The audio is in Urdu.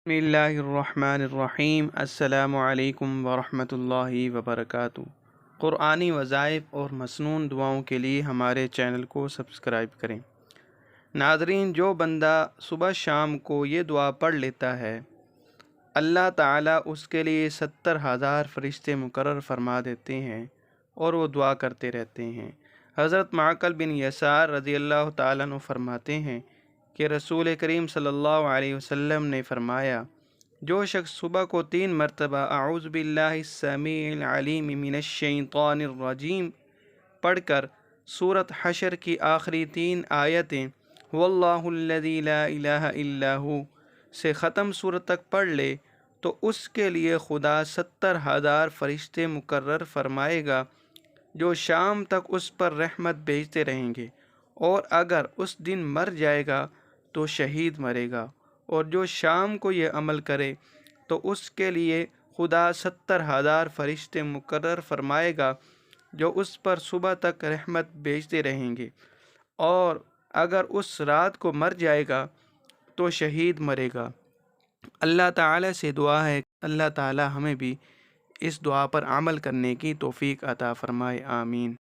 بسم اللہ الرحمن الرحیم السلام علیکم ورحمۃ اللہ وبرکاتہ۔ قرآنی وظائف اور مسنون دعاؤں کے لیے ہمارے چینل کو سبسکرائب کریں۔ ناظرین، جو بندہ صبح شام کو یہ دعا پڑھ لیتا ہے، اللہ تعالیٰ اس کے لیے 70,000 فرشتے مقرر فرما دیتے ہیں اور وہ دعا کرتے رہتے ہیں۔ حضرت معقل بن یسار رضی اللہ تعالیٰ عنہ فرماتے ہیں کہ رسول کریم صلی اللہ علیہ وسلم نے فرمایا، جو شخص صبح کو 3 مرتبہ اعوذ باللہ السمیع العلیم من الشیطان الرجیم پڑھ کر سورۃ حشر کی آخری 3 آیتیں واللہ الذی لا الہ الا ہو سے ختم سورت تک پڑھ لے تو اس کے لیے خدا 70,000 فرشتے مقرر فرمائے گا جو شام تک اس پر رحمت بھیجتے رہیں گے، اور اگر اس دن مر جائے گا تو شہید مرے گا، اور جو شام کو یہ عمل کرے تو اس کے لیے خدا 70,000 فرشتے مقرر فرمائے گا جو اس پر صبح تک رحمت بھیجتے رہیں گے، اور اگر اس رات کو مر جائے گا تو شہید مرے گا۔ اللہ تعالیٰ سے دعا ہے کہ اللہ تعالیٰ ہمیں بھی اس دعا پر عمل کرنے کی توفیق عطا فرمائے، آمین۔